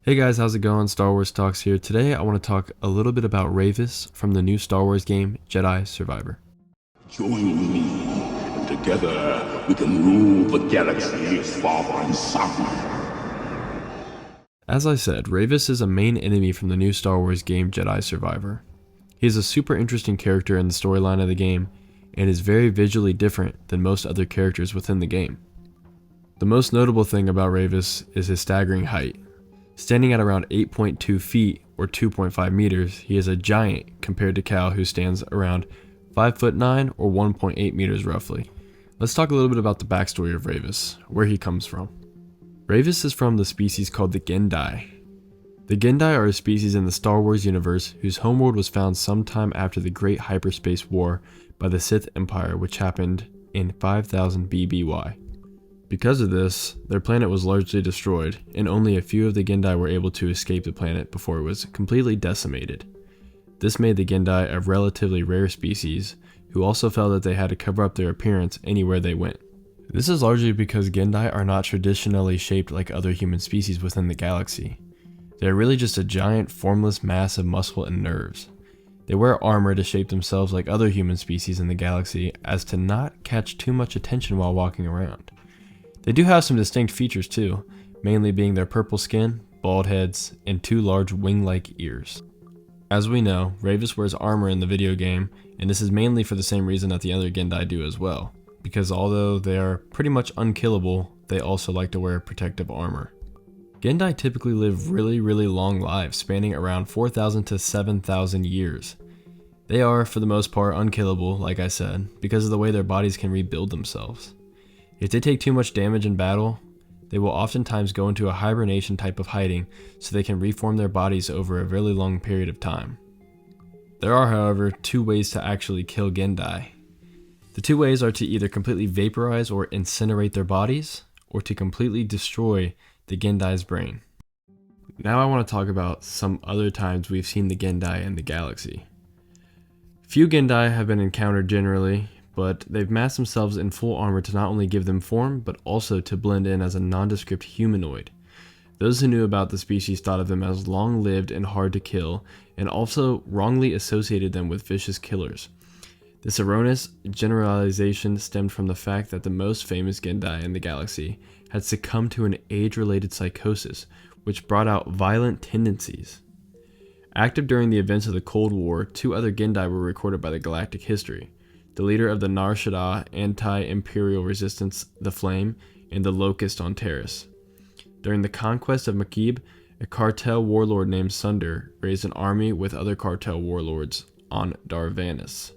Hey guys, how's it going? Star Wars Talks here. Today I want to talk a little bit about Rayvis from the new Star Wars game, Jedi Survivor. Join me, and together we can rule the galaxy as father and son. As I said, Rayvis is a main enemy from the new Star Wars game, Jedi Survivor. He is a super interesting character in the storyline of the game, and is very visually different than most other characters within the game. The most notable thing about Rayvis is his staggering height. Standing at around 8.2 feet or 2.5 meters, he is a giant compared to Cal, who stands around 5'9" or 1.8 meters roughly. Let's talk a little bit about the backstory of Rayvis, where he comes from. Rayvis is from the species called the Gen Dai. The Gen Dai are a species in the Star Wars universe whose homeworld was found sometime after the Great Hyperspace War by the Sith Empire, which happened in 5000 BBY. Because of this, their planet was largely destroyed, and only a few of the Gen Dai were able to escape the planet before it was completely decimated. This made the Gen Dai a relatively rare species, who also felt that they had to cover up their appearance anywhere they went. This is largely because Gen Dai are not traditionally shaped like other human species within the galaxy. They are really just a giant, formless mass of muscle and nerves. They wear armor to shape themselves like other human species in the galaxy, as to not catch too much attention while walking around. They do have some distinct features too, mainly being their purple skin, bald heads, and two large wing-like ears. As we know, Rayvis wears armor in the video game, and this is mainly for the same reason that the other Gen Dai do as well, because although they are pretty much unkillable, they also like to wear protective armor. Gen Dai typically live really long lives, spanning around 4,000 to 7,000 years. They are, for the most part, unkillable, like I said, because of the way their bodies can rebuild themselves. If they take too much damage in battle, they will oftentimes go into a hibernation type of hiding so they can reform their bodies over a really long period of time. There are, however, two ways to actually kill Gen Dai. The two ways are to either completely vaporize or incinerate their bodies, or to completely destroy the Gen Dai's brain. Now I want to talk about some other times we've seen the Gen Dai in the galaxy. Few Gen Dai have been encountered generally, but they've masked themselves in full armor to not only give them form, but also to blend in as a nondescript humanoid. Those who knew about the species thought of them as long-lived and hard to kill, and also wrongly associated them with vicious killers. This erroneous generalization stemmed from the fact that the most famous Gen Dai in the galaxy had succumbed to an age-related psychosis, which brought out violent tendencies. Active during the events of the Cold War, two other Gen Dai were recorded by the galactic history: the leader of the Nar Shaddaa anti-imperial resistance, the Flame, and the Locust on Terrace. During the conquest of Makib, a cartel warlord named Sunder raised an army with other cartel warlords on Darvanis.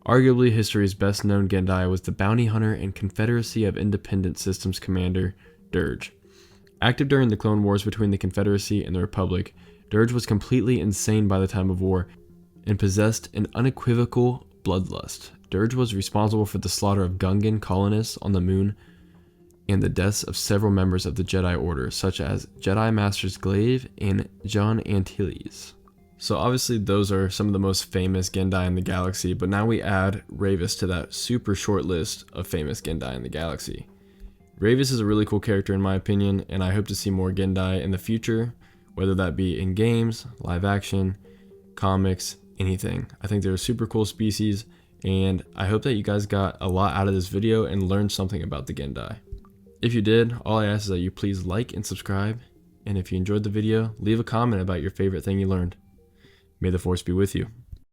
Arguably history's best known Gen Dai was the bounty hunter and Confederacy of Independent Systems commander, Dirge. Active during the Clone Wars between the Confederacy and the Republic, Dirge was completely insane by the time of war and possessed an unequivocal bloodlust. Dirge was responsible for the slaughter of Gungan colonists on the moon and the deaths of several members of the Jedi Order, such as Jedi Masters Glaive and John Antilles. So obviously those are some of the most famous Gen Dai in the galaxy, but now we add Rayvis to that super short list of famous Gen Dai in the galaxy. Rayvis is a really cool character in my opinion, and I hope to see more Gen Dai in the future, whether that be in games, live action, comics, anything. I think they're a super cool species, and I hope that you guys got a lot out of this video and learned something about the Gen Dai. If you did, all I ask is that you please like and subscribe, and if you enjoyed the video, leave a comment about your favorite thing you learned. May the Force be with you.